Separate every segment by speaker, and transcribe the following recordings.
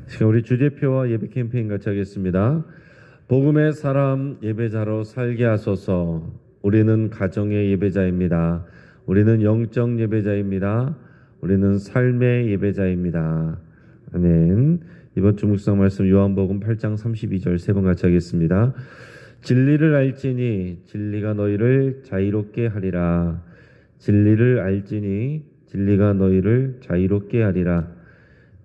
Speaker 1: 지금 우리 주제표와 예배 캠페인 같이 하겠습니다. 복음의 사람 예배자로 살게 하소서. 우리는 가정의 예배자입니다. 우리는 영적 예배자입니다. 우리는 삶의 예배자입니다. 아멘. 이번 주 묵상 말씀 요한복음 8장 32절 세 번 같이 하겠습니다. 진리를 알지니 진리가 너희를 자유롭게 하리라. 진리를 알지니 진리가 너희를 자유롭게 하리라.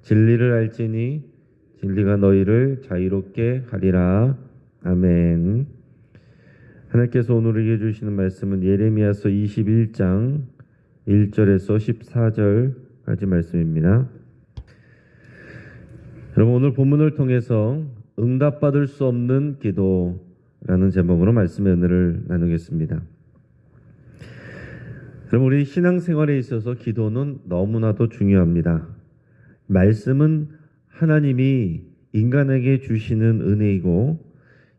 Speaker 1: 진리를 알지니 진리가 너희를 자유롭게 하리라. 아멘. 하나님께서 오늘 우리에게 주시는 말씀은 예레미야서 21장 1절에서 14절까지 말씀입니다. 여러분, 오늘 본문을 통해서 응답받을 수 없는 기도라는 제목으로 말씀의 은혜를 나누겠습니다. 여러분, 우리 신앙생활에 있어서 기도는 너무나도 중요합니다. 말씀은 하나님이 인간에게 주시는 은혜이고,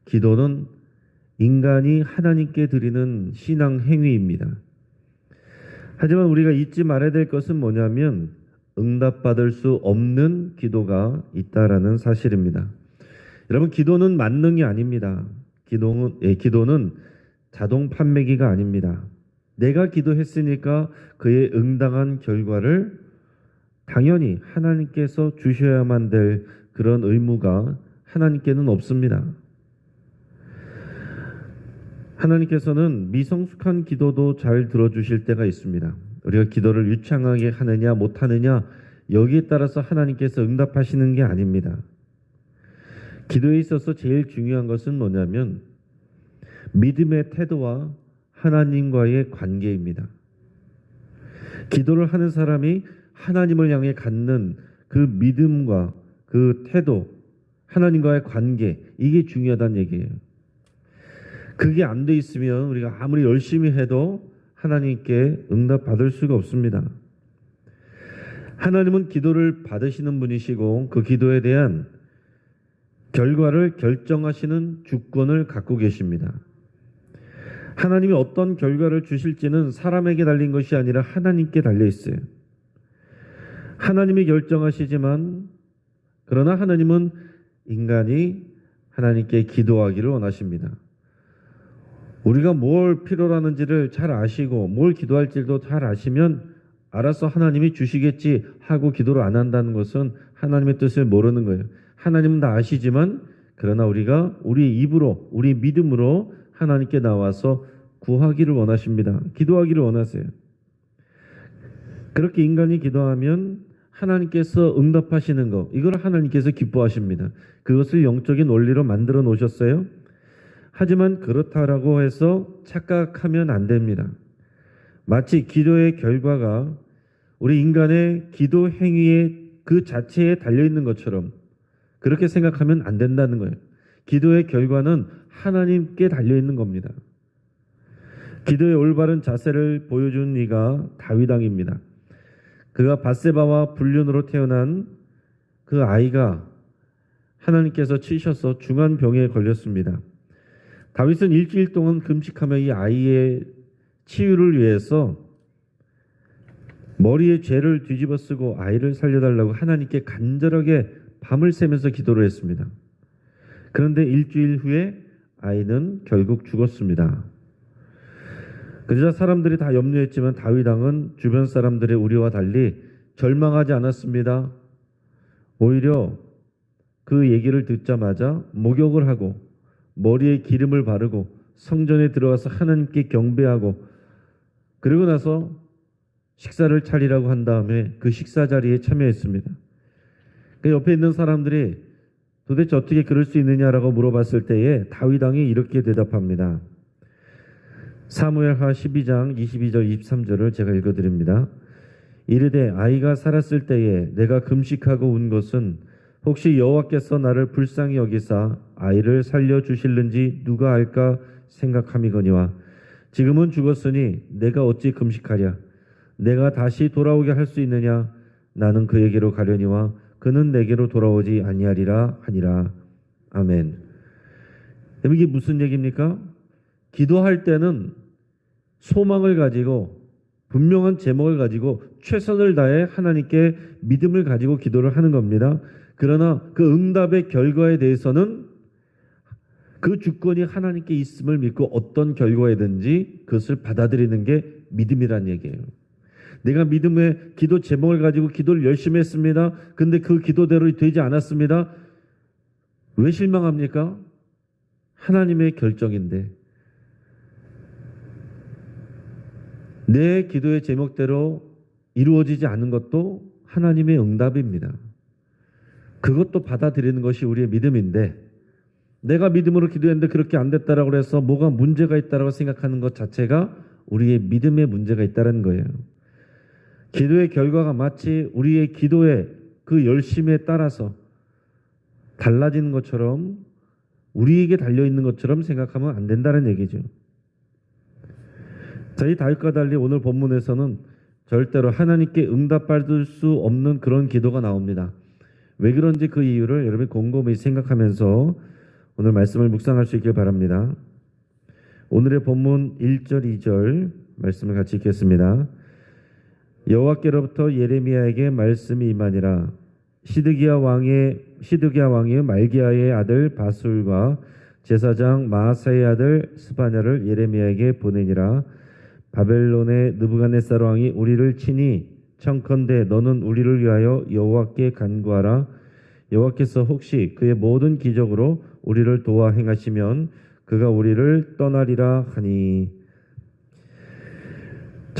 Speaker 1: 기도는 인간이 하나님께 드리는 신앙 행위입니다. 하지만 우리가 잊지 말아야 될 것은 뭐냐면 응답받을 수 없는 기도가 있다라는 사실입니다. 여러분, 기도는 만능이 아닙니다. 기도는 자동 판매기가 아닙니다. 내가 기도했으니까 그에 응당한 결과를 당연히 하나님께서 주셔야만 될 그런 의무가 하나님께는 없습니다. 하나님께서는 미성숙한 기도도 잘 들어주실 때가 있습니다. 우리가 기도를 유창하게 하느냐 못하느냐 여기에 따라서 하나님께서 응답하시는 게 아닙니다. 기도에 있어서 제일 중요한 것은 뭐냐면 믿음의 태도와 하나님과의 관계입니다. 기도를 하는 사람이 하나님을 향해 갖는 그 믿음과 그 태도, 하나님과의 관계, 이게 중요하다는 얘기예요. 그게 안 돼 있으면 우리가 아무리 열심히 해도 하나님께 응답받을 수가 없습니다. 하나님은 기도를 받으시는 분이시고 그 기도에 대한 결과를 결정하시는 주권을 갖고 계십니다. 하나님이 어떤 결과를 주실지는 사람에게 달린 것이 아니라 하나님께 달려 있어요. 하나님이 결정하시지만 그러나 하나님은 인간이 하나님께 기도하기를 원하십니다. 우리가 뭘 필요로 하는지를 잘 아시고 뭘 기도할지도 잘 아시면 알아서 하나님이 주시겠지 하고 기도를 안 한다는 것은 하나님의 뜻을 모르는 거예요. 하나님은 다 아시지만 그러나 우리가 우리 입으로 우리 믿음으로 하나님께 나와서 구하기를 원하십니다. 기도하기를 원하세요. 그렇게 인간이 기도하면 하나님께서 응답하시는 것, 이걸 하나님께서 기뻐하십니다. 그것을 영적인 원리로 만들어 놓으셨어요. 하지만 그렇다라고 해서 착각하면 안 됩니다. 마치 기도의 결과가 우리 인간의 기도 행위의 그 자체에 달려있는 것처럼 그렇게 생각하면 안 된다는 거예요. 기도의 결과는 하나님께 달려있는 겁니다. 기도의 올바른 자세를 보여준 이가 다윗 왕입니다. 그가 밧세바와 불륜으로 태어난 그 아이가 하나님께서 치셔서 중한 병에 걸렸습니다. 다윗은 일주일 동안 금식하며 이 아이의 치유를 위해서 머리에 죄를 뒤집어 쓰고 아이를 살려달라고 하나님께 간절하게 밤을 새면서 기도를 했습니다. 그런데 일주일 후에 아이는 결국 죽었습니다. 그러자 사람들이 다 염려했지만 다윗 왕은 주변 사람들의 우려와 달리 절망하지 않았습니다. 오히려 그 얘기를 듣자마자 목욕을 하고 머리에 기름을 바르고 성전에 들어가서 하나님께 경배하고 그리고 나서 식사를 차리라고 한 다음에 그 식사 자리에 참여했습니다. 그 옆에 있는 사람들이 도대체 어떻게 그럴 수 있느냐라고 물어봤을 때에 다윗 왕이 이렇게 대답합니다. 사무엘하 12장 22절 23절을 제가 읽어드립니다. 이르되 아이가 살았을 때에 내가 금식하고 운 것은 혹시 여호와께서 나를 불쌍히 여기사 아이를 살려주실는지 누가 알까 생각함이거니와 지금은 죽었으니 내가 어찌 금식하랴. 내가 다시 돌아오게 할 수 있느냐. 나는 그에게로 가려니와 그는 내게로 돌아오지 아니하리라 하니라. 아멘. 이게 무슨 얘기입니까? 기도할 때는 소망을 가지고 분명한 제목을 가지고 최선을 다해 하나님께 믿음을 가지고 기도를 하는 겁니다. 그러나 그 응답의 결과에 대해서는 그 주권이 하나님께 있음을 믿고 어떤 결과이든지 그것을 받아들이는 게 믿음이란 얘기예요. 내가 믿음의 기도 제목을 가지고 기도를 열심히 했습니다. 근데 그 기도대로 되지 않았습니다. 왜 실망합니까? 하나님의 결정인데 내 기도의 제목대로 이루어지지 않은 것도 하나님의 응답입니다. 그것도 받아들이는 것이 우리의 믿음인데 내가 믿음으로 기도했는데 그렇게 안 됐다라고 해서 뭐가 문제가 있다라고 생각하는 것 자체가 우리의 믿음에 문제가 있다는 거예요. 기도의 결과가 마치 우리의 기도의 그 열심에 따라서 달라지는 것처럼 우리에게 달려있는 것처럼 생각하면 안 된다는 얘기죠. 이 다윗과 달리 오늘 본문에서는 절대로 하나님께 응답받을 수 없는 그런 기도가 나옵니다. 왜 그런지 그 이유를 여러분이 곰곰이 생각하면서 오늘 말씀을 묵상할 수 있길 바랍니다. 오늘의 본문 1절 2절 말씀을 같이 읽겠습니다. 여호와께로부터 예레미야에게 말씀이 임하니라. 시드기야 왕의 말기야의 아들 바술과 제사장 마아사의 아들 스바냐를 예레미야에게 보내니라. 바벨론의 느부갓네살 왕이 우리를 치니 청컨대 너는 우리를 위하여 여호와께 간구하라. 여호와께서 혹시 그의 모든 기적으로 우리를 도와 행하시면 그가 우리를 떠나리라 하니.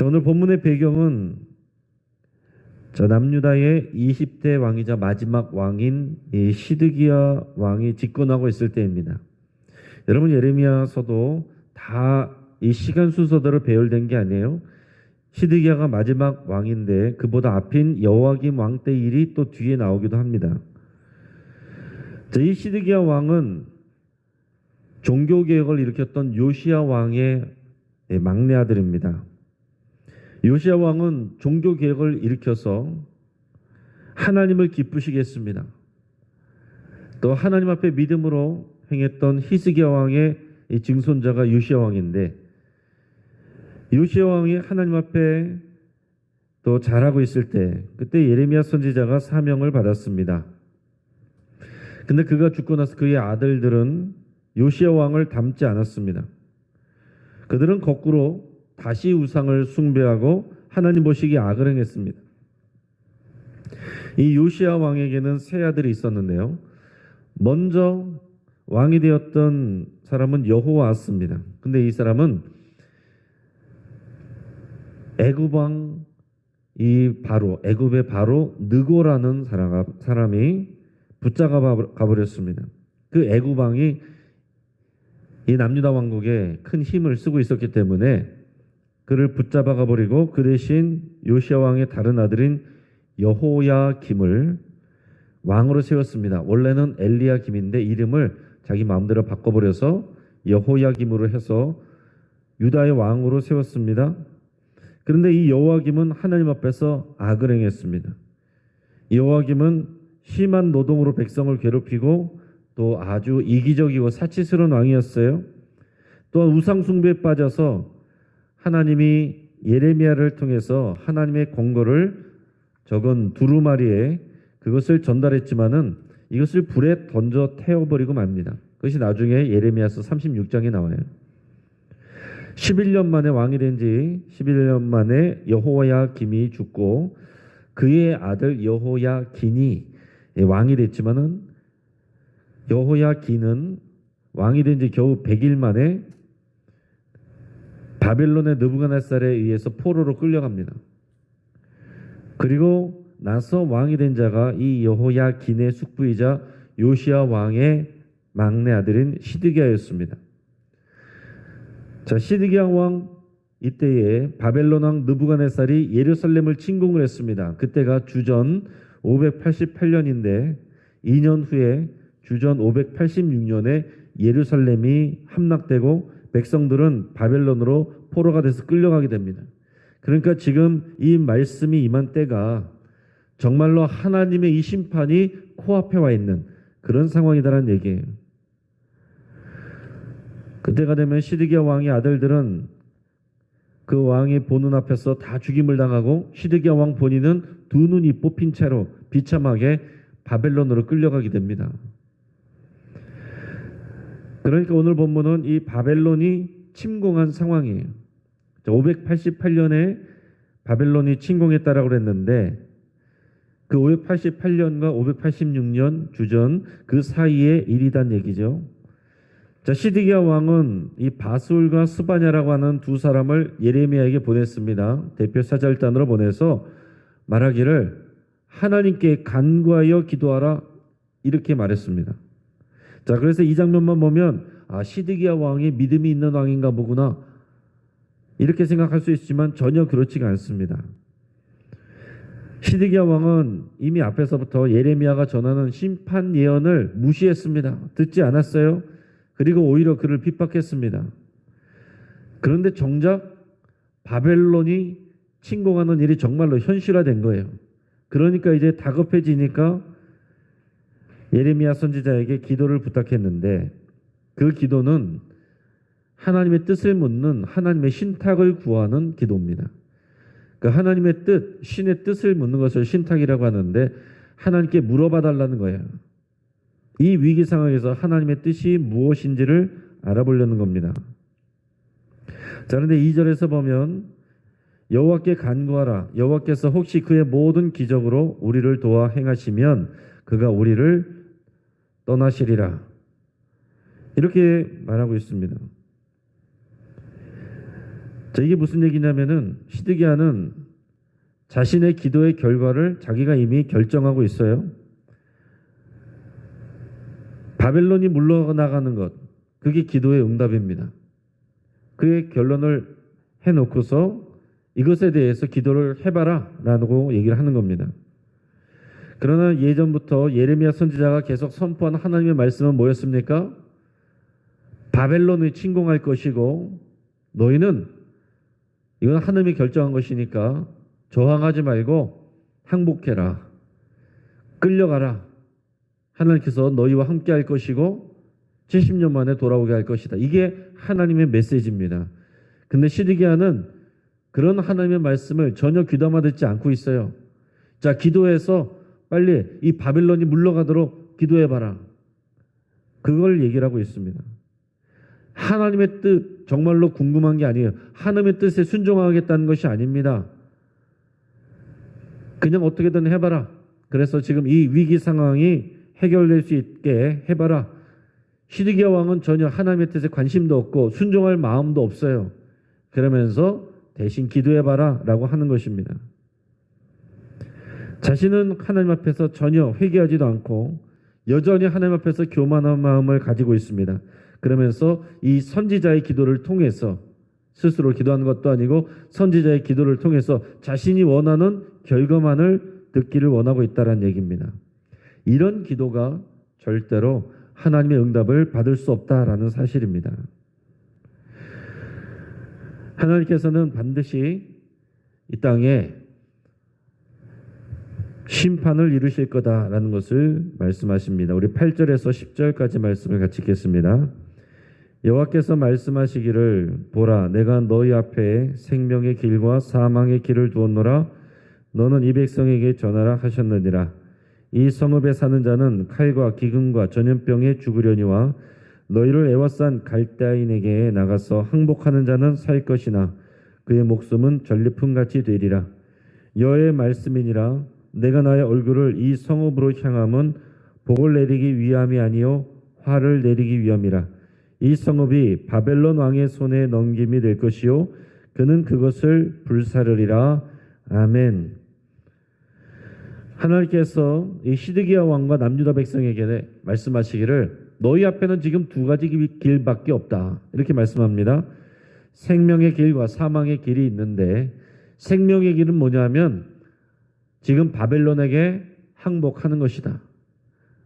Speaker 1: 오늘 본문의 배경은 남유다의 20대 왕이자 마지막 왕인 이 시드기야 왕이 집권하고 있을 때입니다. 여러분 예레미야서도 다 이 시간 순서대로 배열된 게 아니에요. 시드기야가 마지막 왕인데 그보다 앞인 여호와김 왕 때 일이 또 뒤에 나오기도 합니다. 이 시드기야 왕은 종교개혁을 일으켰던 요시야 왕의 막내 아들입니다. 요시야 왕은 종교개혁을 일으켜서 하나님을 기쁘시게 했습니다. 또 하나님 앞에 믿음으로 행했던 히스기야 왕의 증손자가 요시야 왕인데 요시야 왕이 하나님 앞에 또 잘하고 있을 때 그때 예레미야 선지자가 사명을 받았습니다. 근데 그가 죽고 나서 그의 아들들은 요시야 왕을 닮지 않았습니다. 그들은 거꾸로 다시 우상을 숭배하고 하나님 보시기에 악을 행했습니다. 이 요시야 왕에게는 세 아들이 있었는데요. 먼저 왕이 되었던 사람은 여호아스입니다. 근데 이 사람은 애굽 왕 애굽의 바로 느고라는 사람이 붙잡아 가버렸습니다. 그 애굽 왕이 이 남유다 왕국에 큰 힘을 쓰고 있었기 때문에 그를 붙잡아 가버리고 그 대신 요시야 왕의 다른 아들인 여호야김을 왕으로 세웠습니다. 원래는 엘리야김인데 이름을 자기 마음대로 바꿔버려서 여호야김으로 해서 유다의 왕으로 세웠습니다. 그런데 이 여호야김은 하나님 앞에서 악을 행했습니다. 여호야김은 심한 노동으로 백성을 괴롭히고 또 아주 이기적이고 사치스러운 왕이었어요. 또한 우상숭배에 빠져서 하나님이 예레미야를 통해서 하나님의 권고를 적은 두루마리에 그것을 전달했지만은 이것을 불에 던져 태워버리고 맙니다. 그것이 나중에 예레미야서 36장에 나와요. 11년 만에 왕이 된 지 11년 만에 여호야김이 죽고 그의 아들 여호야긴이 왕이 됐지만은 여호야긴은 왕이 된 지 겨우 100일 만에 바벨론의 느부갓네살에 의해서 포로로 끌려갑니다. 그리고 나서 왕이 된 자가 이 여호야긴의 숙부이자 요시야 왕의 막내 아들인 시드기야였습니다. 시드기야 왕 이때에 바벨론 왕 느부갓네살이 예루살렘을 침공을 했습니다. 그때가 주전 588년인데 2년 후에 주전 586년에 예루살렘이 함락되고 백성들은 바벨론으로 포로가 돼서 끌려가게 됩니다. 그러니까 지금 이 말씀이 임한 때가 정말로 하나님의 이 심판이 코앞에 와 있는 그런 상황이다라는 얘기예요. 그때가 되면 시드기야 왕의 아들들은 그 왕이 보는 앞에서 다 죽임을 당하고 시드기야 왕 본인은 두 눈이 뽑힌 채로 비참하게 바벨론으로 끌려가게 됩니다. 그러니까 오늘 본문은 이 바벨론이 침공한 상황이에요. 588년에 바벨론이 침공했다라고 그랬는데 그 588년과 586년 주전 그 사이의 일이란 얘기죠. 자, 시드기야 왕은 이 바술과 스바냐라고 하는 두 사람을 예레미야에게 보냈습니다. 대표 사절단으로 보내서 말하기를 하나님께 간구하여 기도하라 이렇게 말했습니다. 자, 그래서 이 장면만 보면 시드기야 왕이 믿음이 있는 왕인가 보구나 이렇게 생각할 수 있지만 전혀 그렇지가 않습니다. 시드기야 왕은 이미 앞에서부터 예레미야가 전하는 심판 예언을 무시했습니다. 듣지 않았어요. 그리고 오히려 그를 핍박했습니다. 그런데 정작 바벨론이 침공하는 일이 정말로 현실화된 거예요. 그러니까 이제 다급해지니까 예레미야 선지자에게 기도를 부탁했는데 그 기도는 하나님의 뜻을 묻는 하나님의 신탁을 구하는 기도입니다. 그 하나님의 뜻, 신의 뜻을 묻는 것을 신탁이라고 하는데 하나님께 물어봐 달라는 거예요. 이 위기 상황에서 하나님의 뜻이 무엇인지를 알아보려는 겁니다. 자, 그런데 2절에서 보면 여호와께 간구하라. 여호와께서 혹시 그의 모든 기적으로 우리를 도와 행하시면 그가 우리를 떠나시리라. 이렇게 말하고 있습니다. 자, 이게 무슨 얘기냐면은 시드기야는 자신의 기도의 결과를 자기가 이미 결정하고 있어요. 바벨론이 물러나가는 것, 그게 기도의 응답입니다. 그의 결론을 해놓고서 이것에 대해서 기도를 해봐라 라고 얘기를 하는 겁니다. 그러나 예전부터 예레미야 선지자가 계속 선포한 하나님의 말씀은 뭐였습니까? 바벨론을 침공할 것이고 너희는 이건 하나님이 결정한 것이니까 저항하지 말고 항복해라. 끌려가라. 하나님께서 너희와 함께 할 것이고 70년 만에 돌아오게 할 것이다. 이게 하나님의 메시지입니다. 근데 시드기야는 그런 하나님의 말씀을 전혀 귀담아 듣지 않고 있어요. 자, 기도해서 빨리 이 바벨론이 물러가도록 기도해봐라. 그걸 얘기를 하고 있습니다. 하나님의 뜻 정말로 궁금한 게 아니에요. 하나님의 뜻에 순종하겠다는 것이 아닙니다. 그냥 어떻게든 해봐라. 그래서 지금 이 위기 상황이 해결될 수 있게 해봐라. 시드기야 왕은 전혀 하나님의 뜻에 관심도 없고 순종할 마음도 없어요. 그러면서 대신 기도해봐라 라고 하는 것입니다. 자신은 하나님 앞에서 전혀 회개하지도 않고 여전히 하나님 앞에서 교만한 마음을 가지고 있습니다. 그러면서 이 선지자의 기도를 통해서 스스로 기도하는 것도 아니고 선지자의 기도를 통해서 자신이 원하는 결과만을 듣기를 원하고 있다는 얘기입니다. 이런 기도가 절대로 하나님의 응답을 받을 수 없다라는 사실입니다. 하나님께서는 반드시 이 땅에 심판을 이루실 거다라는 것을 말씀하십니다. 우리 8절에서 10절까지 말씀을 같이 읽겠습니다. 여호와께서 말씀하시기를 보라 내가 너희 앞에 생명의 길과 사망의 길을 두었노라 너는 이 백성에게 전하라 하셨느니라. 이 성읍에 사는 자는 칼과 기근과 전염병에 죽으려니와 너희를 애워싼 갈대아인에게 나가서 항복하는 자는 살 것이나 그의 목숨은 전리품같이 되리라. 여호와의 말씀이니라. 내가 나의 얼굴을 이 성읍으로 향함은 복을 내리기 위함이 아니요 화를 내리기 위함이라. 이 성읍이 바벨론 왕의 손에 넘김이 될 것이요 그는 그것을 불사르리라. 아멘. 하나님께서 이 시드기야 왕과 남유다 백성에게 말씀하시기를 너희 앞에는 지금 두 가지 길밖에 없다. 이렇게 말씀합니다. 생명의 길과 사망의 길이 있는데 생명의 길은 뭐냐면 지금 바벨론에게 항복하는 것이다.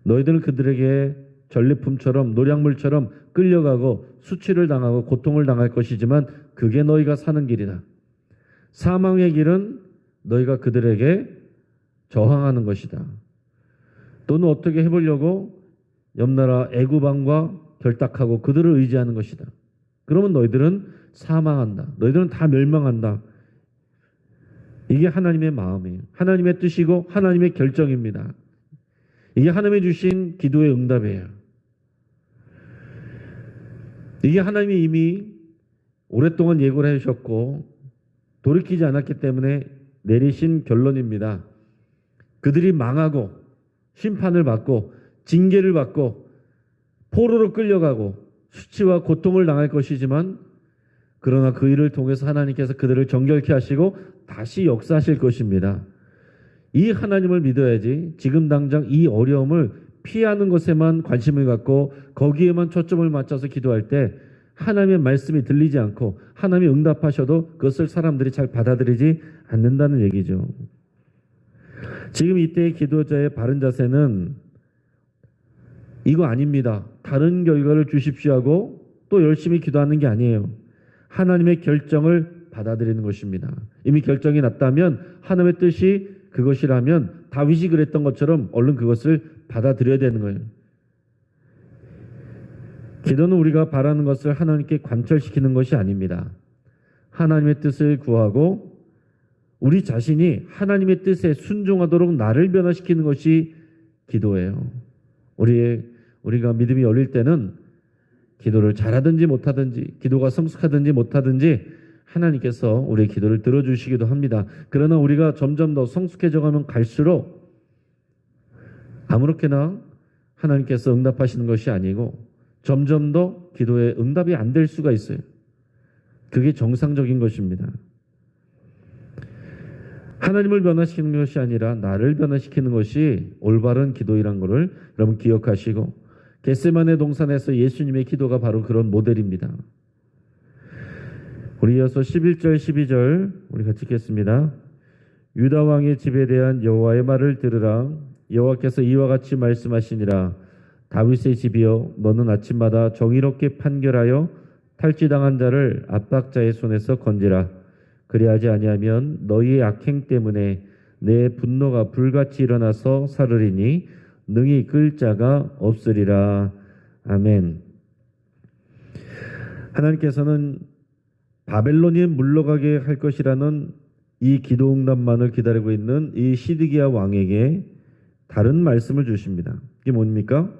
Speaker 1: 너희들은 그들에게 전리품처럼 노략물처럼 끌려가고 수치를 당하고 고통을 당할 것이지만 그게 너희가 사는 길이다. 사망의 길은 너희가 그들에게 저항하는 것이다. 또는 어떻게 해보려고 옆나라 애굽 왕과 결탁하고 그들을 의지하는 것이다. 그러면 너희들은 사망한다. 너희들은 다 멸망한다. 이게 하나님의 마음이에요. 하나님의 뜻이고 하나님의 결정입니다. 이게 하나님이 주신 기도의 응답이에요. 이게 하나님이 이미 오랫동안 예고를 해주셨고 돌이키지 않았기 때문에 내리신 결론입니다. 그들이 망하고 심판을 받고 징계를 받고 포로로 끌려가고 수치와 고통을 당할 것이지만 그러나 그 일을 통해서 하나님께서 그들을 정결케 하시고 다시 역사하실 것입니다. 이 하나님을 믿어야지 지금 당장 이 어려움을 피하는 것에만 관심을 갖고 거기에만 초점을 맞춰서 기도할 때 하나님의 말씀이 들리지 않고 하나님이 응답하셔도 그것을 사람들이 잘 받아들이지 않는다는 얘기죠. 지금 이때의 기도자의 바른 자세는 이거 아닙니다. 다른 결과를 주십시오 하고 또 열심히 기도하는 게 아니에요. 하나님의 결정을 받아들이는 것입니다. 이미 결정이 났다면 하나님의 뜻이 그것이라면 다윗이 그랬던 것처럼 얼른 그것을 받아들여야 되는 거예요. 기도는 우리가 바라는 것을 하나님께 관철시키는 것이 아닙니다. 하나님의 뜻을 구하고 우리 자신이 하나님의 뜻에 순종하도록 나를 변화시키는 것이 기도예요. 우리가 믿음이 어릴 때는 기도를 잘하든지 못하든지 기도가 성숙하든지 못하든지 하나님께서 우리의 기도를 들어주시기도 합니다. 그러나 우리가 점점 더 성숙해져 가면 갈수록 아무렇게나 하나님께서 응답하시는 것이 아니고 점점 더 기도에 응답이 안 될 수가 있어요. 그게 정상적인 것입니다. 하나님을 변화시키는 것이 아니라 나를 변화시키는 것이 올바른 기도이란 것을 여러분 기억하시고 겟세마네 동산에서 예수님의 기도가 바로 그런 모델입니다. 우리 이어서 11절 12절 우리 같이 읽겠습니다. 유다 왕의 집에 대한 여호와의 말을 들으라. 여호와께서 이와 같이 말씀하시니라. 다윗의 집이여 너는 아침마다 정의롭게 판결하여 탈취당한 자를 압박자의 손에서 건지라. 그리하지 아니하면 너희의 악행 때문에 내 분노가 불같이 일어나서 사르리니 능히 끌 자가 없으리라. 아멘. 하나님께서는 바벨론이 물러가게 할 것이라는 이 기도 응답만을 기다리고 있는 이 시드기야 왕에게 다른 말씀을 주십니다. 이게 뭡니까?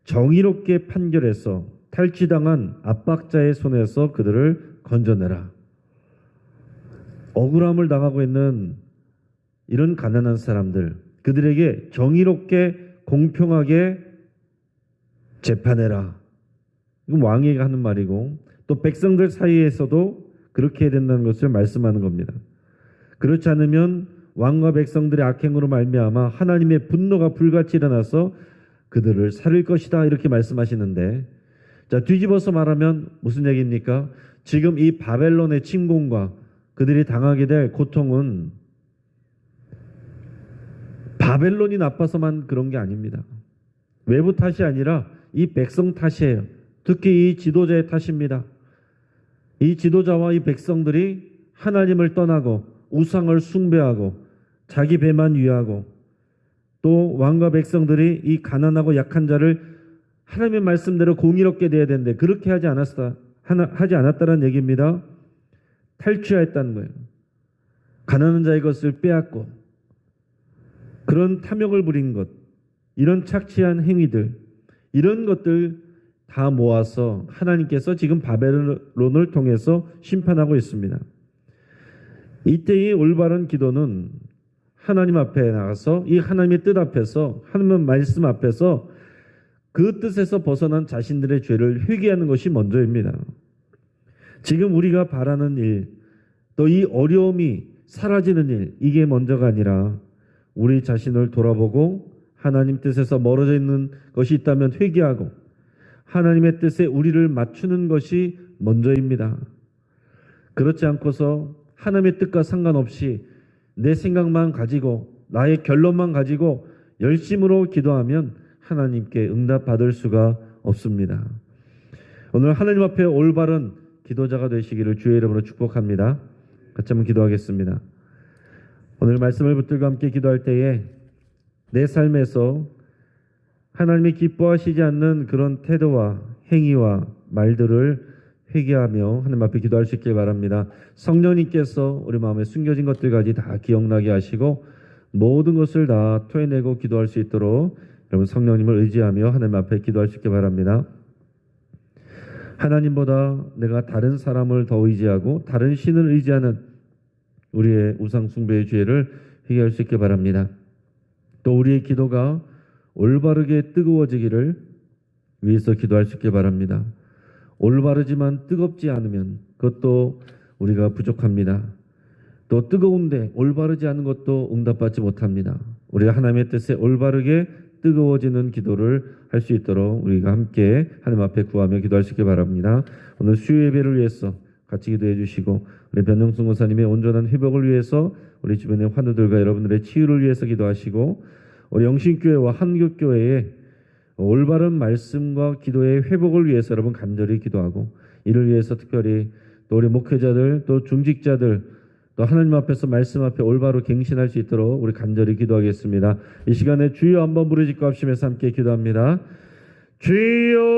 Speaker 1: 정의롭게 판결해서 탈취당한 압박자의 손에서 그들을 건져내라. 억울함을 당하고 있는 이런 가난한 사람들, 그들에게 정의롭게 공평하게 재판해라. 이건 왕이 하는 말이고 또 백성들 사이에서도 그렇게 해야 된다는 것을 말씀하는 겁니다. 그렇지 않으면 왕과 백성들의 악행으로 말미암아 하나님의 분노가 불같이 일어나서 그들을 살릴 것이다 이렇게 말씀하시는데, 자 뒤집어서 말하면 무슨 얘기입니까? 지금 이 바벨론의 침공과 그들이 당하게 될 고통은 바벨론이 나빠서만 그런 게 아닙니다. 외부 탓이 아니라 이 백성 탓이에요. 특히 이 지도자의 탓입니다. 이 지도자와 이 백성들이 하나님을 떠나고 우상을 숭배하고 자기 배만 위하고 또 왕과 백성들이 이 가난하고 약한 자를 하나님의 말씀대로 공의롭게 대해야 되는데 그렇게 하지 않았다는 얘기입니다. 탈취하였다는 거예요. 가난한 자의 것을 빼앗고 그런 탐욕을 부린 것, 이런 착취한 행위들, 이런 것들 다 모아서 하나님께서 지금 바벨론을 통해서 심판하고 있습니다. 이때의 올바른 기도는 하나님 앞에 나가서 이 하나님의 뜻 앞에서 하나님의 말씀 앞에서 그 뜻에서 벗어난 자신들의 죄를 회개하는 것이 먼저입니다. 지금 우리가 바라는 일, 또 이 어려움이 사라지는 일, 이게 먼저가 아니라 우리 자신을 돌아보고 하나님 뜻에서 멀어져 있는 것이 있다면 회개하고 하나님의 뜻에 우리를 맞추는 것이 먼저입니다. 그렇지 않고서 하나님의 뜻과 상관없이 내 생각만 가지고 나의 결론만 가지고 열심으로 기도하면 하나님께 응답받을 수가 없습니다. 오늘 하나님 앞에 올바른 기도자가 되시기를 주의 이름으로 축복합니다. 같이 한번 기도하겠습니다. 오늘 말씀을 붙들고 함께 기도할 때에 내 삶에서 하나님이 기뻐하시지 않는 그런 태도와 행위와 말들을 회개하며 하나님 앞에 기도할 수 있길 바랍니다. 성령님께서 우리 마음에 숨겨진 것들까지 다 기억나게 하시고 모든 것을 다 토해내고 기도할 수 있도록 여러분 성령님을 의지하며 하나님 앞에 기도할 수 있게 바랍니다. 하나님보다 내가 다른 사람을 더 의지하고 다른 신을 의지하는 우리의 우상 숭배의 죄를 회개할 수 있게 바랍니다. 또 우리의 기도가 올바르게 뜨거워지기를 위해서 기도할 수 있게 바랍니다. 올바르지만 뜨겁지 않으면 그것도 우리가 부족합니다. 또 뜨거운데 올바르지 않은 것도 응답받지 못합니다. 우리가 하나님의 뜻에 올바르게 뜨거워지는 기도를 할 수 있도록 우리가 함께 하나님 앞에 구하며 기도할 수 있게 바랍니다. 오늘 수요 예배를 위해서 같이 기도해 주시고 우리 변영순 목사님의 온전한 회복을 위해서 우리 주변의 환우들과 여러분들의 치유를 위해서 기도하시고 우리 영신교회와 한국교회의 올바른 말씀과 기도의 회복을 위해서 여러분 간절히 기도하고 이를 위해서 특별히 또 우리 목회자들 또 중직자들 또 하나님 앞에서 말씀 앞에 올바로 갱신할 수 있도록 우리 간절히 기도하겠습니다. 이 시간에 주여 한번 부르짖고 합심해서 함께 기도합니다. 주여